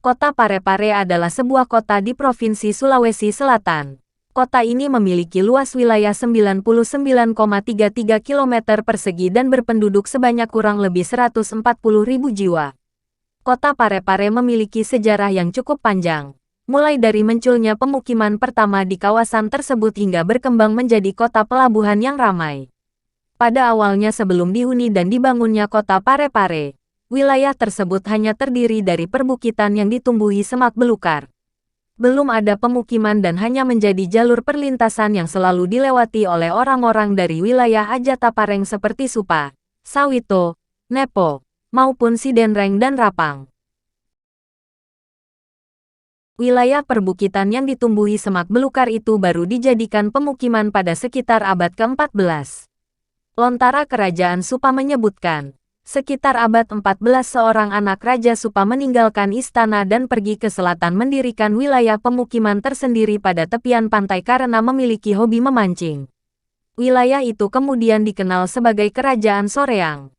Kota Parepare adalah sebuah kota di Provinsi Sulawesi Selatan. Kota ini memiliki luas wilayah 99,33 km persegi dan berpenduduk sebanyak kurang lebih 140.000 jiwa. Kota Parepare memiliki sejarah yang cukup panjang, mulai dari munculnya pemukiman pertama di kawasan tersebut hingga berkembang menjadi kota pelabuhan yang ramai. Pada awalnya sebelum dihuni dan dibangunnya kota Parepare, wilayah tersebut hanya terdiri dari perbukitan yang ditumbuhi semak belukar. Belum ada pemukiman dan hanya menjadi jalur perlintasan yang selalu dilewati oleh orang-orang dari wilayah Ajatapareng seperti Supa, Sawito, Nepo, maupun Sidenreng dan Rapang. Wilayah perbukitan yang ditumbuhi semak belukar itu baru dijadikan pemukiman pada sekitar abad ke-14. Lontara Kerajaan Supa menyebutkan, sekitar abad 14 seorang anak Raja Supa meninggalkan istana dan pergi ke selatan mendirikan wilayah pemukiman tersendiri pada tepian pantai karena memiliki hobi memancing. Wilayah itu kemudian dikenal sebagai Kerajaan Soreang.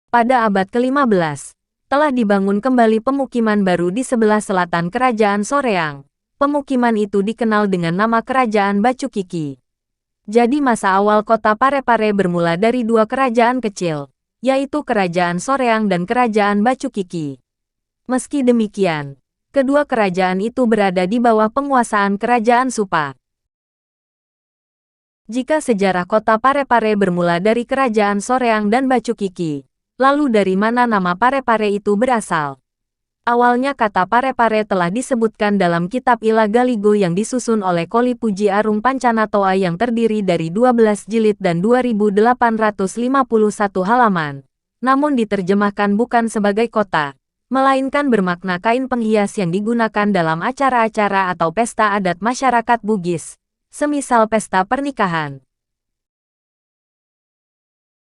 Pada abad ke-15, telah dibangun kembali pemukiman baru di sebelah selatan Kerajaan Soreang. Pemukiman itu dikenal dengan nama Kerajaan Bacukiki. Jadi masa awal kota Parepare bermula dari dua kerajaan kecil, yaitu Kerajaan Soreang dan Kerajaan Bacukiki. Meski demikian, kedua kerajaan itu berada di bawah penguasaan Kerajaan Supa. Jika sejarah kota Parepare bermula dari Kerajaan Soreang dan Bacukiki, lalu dari mana nama Parepare itu berasal? Awalnya kata Parepare telah disebutkan dalam kitab Ila Galigo yang disusun oleh Koli Puji Arum Pancanatoa yang terdiri dari 12 jilid dan 2851 halaman. Namun diterjemahkan bukan sebagai kota, melainkan bermakna kain penghias yang digunakan dalam acara-acara atau pesta adat masyarakat Bugis, semisal pesta pernikahan.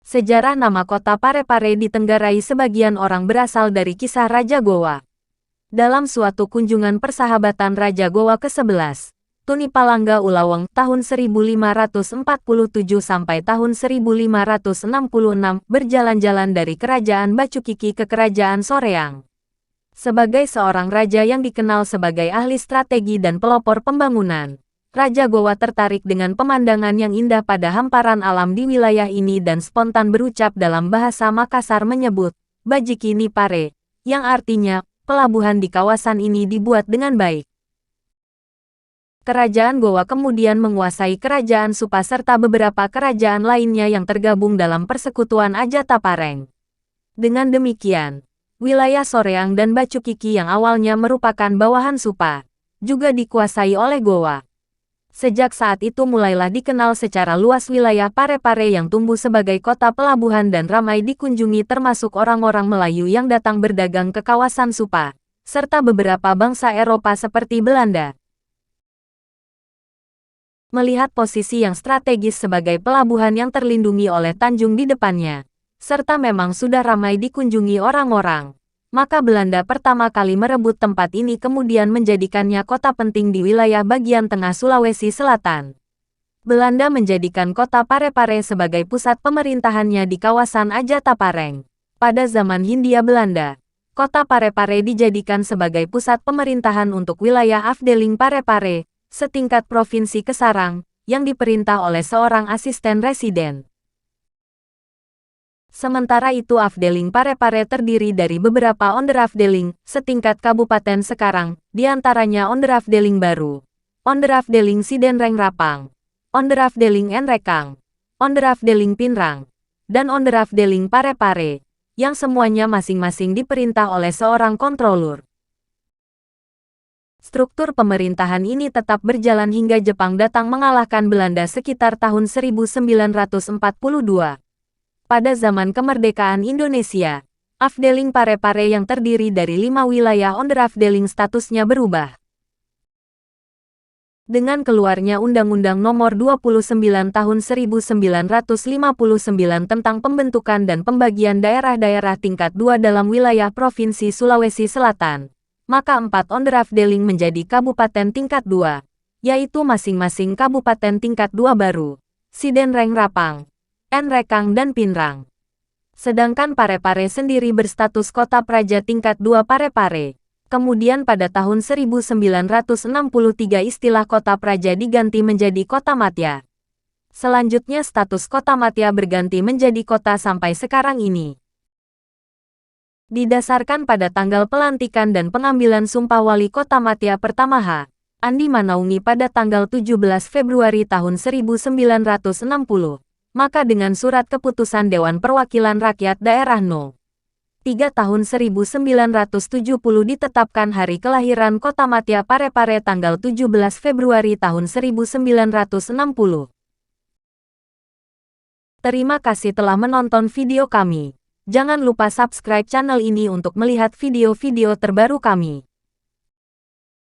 Sejarah nama kota Parepare ditenggarai sebagian orang berasal dari kisah Raja Gowa. Dalam suatu kunjungan persahabatan Raja Gowa ke-11, Tunipalangga Ulaweng tahun 1547 sampai tahun 1566 berjalan-jalan dari Kerajaan Bacukiki ke Kerajaan Soreang. Sebagai seorang raja yang dikenal sebagai ahli strategi dan pelopor pembangunan, Raja Gowa tertarik dengan pemandangan yang indah pada hamparan alam di wilayah ini dan spontan berucap dalam bahasa Makassar menyebut, Bajiki ni Pare, yang artinya, pelabuhan di kawasan ini dibuat dengan baik. Kerajaan Gowa kemudian menguasai Kerajaan Supa serta beberapa kerajaan lainnya yang tergabung dalam persekutuan Ajatapareng. Dengan demikian, wilayah Soreang dan Bacukiki yang awalnya merupakan bawahan Supa, juga dikuasai oleh Gowa. Sejak saat itu mulailah dikenal secara luas wilayah Parepare yang tumbuh sebagai kota pelabuhan dan ramai dikunjungi termasuk orang-orang Melayu yang datang berdagang ke kawasan Supa, serta beberapa bangsa Eropa seperti Belanda. Melihat posisi yang strategis sebagai pelabuhan yang terlindungi oleh tanjung di depannya, serta memang sudah ramai dikunjungi orang-orang, maka Belanda pertama kali merebut tempat ini kemudian menjadikannya kota penting di wilayah bagian tengah Sulawesi Selatan. Belanda menjadikan kota Parepare sebagai pusat pemerintahannya di kawasan Ajatapareng. Pada zaman Hindia Belanda, kota Parepare dijadikan sebagai pusat pemerintahan untuk wilayah Afdeling Parepare, setingkat provinsi Kesarang, yang diperintah oleh seorang asisten residen. Sementara itu Afdeling Parepare terdiri dari beberapa onderafdeling, setingkat kabupaten sekarang, diantaranya onderafdeling baru, onderafdeling Sidenreng Rapang, onderafdeling Enrekang, onderafdeling Pinrang, dan onderafdeling Parepare, yang semuanya masing-masing diperintah oleh seorang kontrolur. Struktur pemerintahan ini tetap berjalan hingga Jepang datang mengalahkan Belanda sekitar tahun 1942. Pada zaman kemerdekaan Indonesia, Afdeling Parepare yang terdiri dari 5 wilayah onderafdeling statusnya berubah. Dengan keluarnya Undang-Undang Nomor 29 Tahun 1959 tentang pembentukan dan pembagian daerah-daerah tingkat 2 dalam wilayah Provinsi Sulawesi Selatan, maka 4 onderafdeling menjadi kabupaten tingkat 2, yaitu masing-masing kabupaten tingkat 2 baru, Sidenreng Rapang, Enrekang dan Pinrang. Sedangkan Parepare sendiri berstatus kota praja tingkat 2 Parepare. Kemudian pada tahun 1963 istilah kota praja diganti menjadi kota Matya. Selanjutnya status kota Matya berganti menjadi kota sampai sekarang ini. Didasarkan pada tanggal pelantikan dan pengambilan sumpah wali kota Matya pertama H. Andi Manaungi pada tanggal 17 Februari tahun 1960. Maka dengan surat keputusan Dewan Perwakilan Rakyat Daerah No. 3 tahun 1970 ditetapkan hari kelahiran kota Matya Parepare tanggal 17 Februari tahun 1960. Terima kasih telah menonton video kami. Jangan lupa subscribe channel ini untuk melihat video-video terbaru kami.